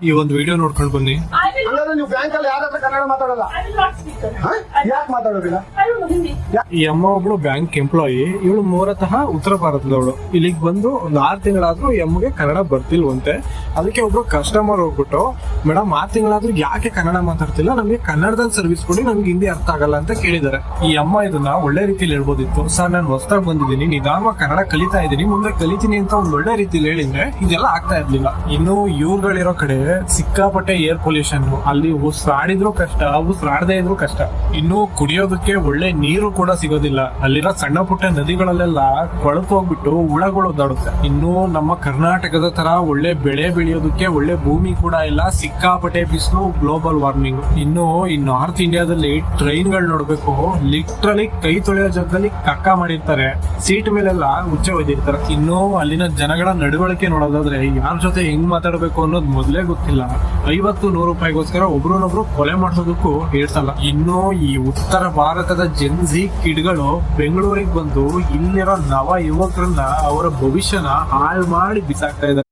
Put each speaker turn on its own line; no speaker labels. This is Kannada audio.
ಈ ಒಂದು ವಿಡಿಯೋ ನೋಡ್ಕೊಂಡು ಬನ್ನಿ.
ಹಂಗಾದ್ರೆ ನೀವು ಬ್ಯಾಂಕ್ ಅಲ್ಲಿ ಯಾರ ಹತ್ರ ಕನ್ನಡ ಮಾತಾಡಲ್ಲ? ಯಾಕೆ ಮಾತಾಡೋದಿಲ್ಲ?
ಈ ಅಮ್ಮ ಒಬ್ಳು ಬ್ಯಾಂಕ್ ಎಂಪ್ಲಾಯಿ. ಇವಳು ಮೂಲತಃ ಉತ್ತರ ಭಾರತದವಳು. ಇಲ್ಲಿಗೆ ಬಂದು ಒಂದು 6 ತಿಂಗಳಾದ್ರೂ ಈ ಅಮ್ಮಗೆ ಕನ್ನಡ ಬರ್ತಿಲ್ವಂತೆ. ಅದಕ್ಕೆ ಒಬ್ರು ಕಸ್ಟಮರ್ ಹೋಗ್ಬಿಟ್ಟು, ಮೇಡಮ್ 6 ತಿಂಗಳಾದ್ರೂ ಯಾಕೆ ಕನ್ನಡ ಮಾತಾಡ್ತಿಲ್ಲ, ನಮ್ಗೆ ಕನ್ನಡದಲ್ಲಿ ಸರ್ವಿಸ್ ಕೊಡಿ, ನಮ್ಗೆ ಹಿಂದಿ ಅರ್ಥ ಆಗಲ್ಲ ಅಂತ ಕೇಳಿದಾರೆ. ಈ ಅಮ್ಮ ಇದನ್ನ ಒಳ್ಳೆ ರೀತಿಯಲ್ಲಿ ಹೇಳ್ಬೋದಿತ್ತು. ಸರ್, ನಾನು ಹೊಸದಾಗಿ ಬಂದಿದ್ದೀನಿ, ನಿಧಾನವಾಗಿ ಕನ್ನಡ ಕಲಿತಾ ಇದ್ದೀನಿ, ಮುಂದೆ ಕಲಿತೀನಿ ಅಂತ ಒಂದು ಒಳ್ಳೆ ರೀತಿಯಲ್ಲಿ ಹೇಳಿದ್ರೆ ಇದೆಲ್ಲ ಆಗ್ತಾ ಇರ್ಲಿಲ್ಲ. ಇನ್ನು ಇವ್ರುಗಳಿರೋ ಕಡೆ ಸಿಕ್ಕಾಪಟ್ಟೆ ಏರ್ ಪೊಲ್ಯೂಷನ್, ಅಲ್ಲಿ ಉಸಿರಾಡಿದ್ರು ಕಷ್ಟ, ಉಸಿರಾಡದೇ ಇದ್ರು ಕಷ್ಟ. ಇನ್ನು ಕುಡಿಯೋದಕ್ಕೆ ಒಳ್ಳೆ ನೀರು ಕೂಡ ಸಿಗೋದಿಲ್ಲ. ಅಲ್ಲಿರೋ ಸಣ್ಣ ಪುಟ್ಟ ನದಿಗಳಲ್ಲೆಲ್ಲ ಕೊಳತು ಹೋಗ್ಬಿಟ್ಟು ಹುಳಗಳು ಓಡಾಡುತ್ತೆ. ಇನ್ನು ನಮ್ಮ ಕರ್ನಾಟಕದ ತರ ಒಳ್ಳೆ ಬೆಳೆ ಬೆಳೆಯೋದಕ್ಕೆ ಒಳ್ಳೆ ಭೂಮಿ ಕೂಡ ಇಲ್ಲ. ಸಿಕ್ಕಾಪಟ್ಟೆ ಬಿಸಿಲು, ಗ್ಲೋಬಲ್ ವಾರ್ಮಿಂಗ್. ಇನ್ನು ಈ ನಾರ್ತ್ ಇಂಡಿಯಾದಲ್ಲಿ ಟ್ರೈನ್ ಗಳು ನೋಡ್ಬೇಕು, ಲಿಟ್ರಲಿ ಕೈ ತೊಳೆಯೋ ಜಾಗದಲ್ಲಿ ಕಕ್ಕ ಮಾಡಿರ್ತಾರೆ, ಸೀಟ್ ಮೇಲೆಲ್ಲ ಉಚ್ಚ ಒಯ್ದಿರ್ತಾರೆ. ಇನ್ನು ಅಲ್ಲಿನ ಜನಗಳ ನಡವಳಿಕೆ ನೋಡೋದಾದ್ರೆ ಯಾರ ಜೊತೆ ಹೆಂಗ್ ಮಾತಾಡ್ಬೇಕು ಅನ್ನೋದು ಮೊದಲೇ ಗೊತ್ತಿಲ್ಲ. 50-100 ರೂಪಾಯಿಗೋಸ್ಕರ ಒಬ್ರನ್ನೊಬ್ರು ಕೊಲೆ ಮಾಡಿಸೋದಕ್ಕೂ ಹೇಳ್ಸಲ್ಲ. ಇನ್ನು ಈ ಉತ್ತರ ಭಾರತದ ಜೆನ್ಜಿ ಕಿಡ್ಗಳು ಬೆಂಗಳೂರಿಗೆ ಬಂದು ಇಲ್ಲಿರೋ ನವ ಯುವಕರನ್ನ, ಅವರ ಭವಿಷ್ಯನ ಹಾಳು ಮಾಡಿ ಬಿಸಾಕ್ತಾ ಇದ್ದಾರೆ.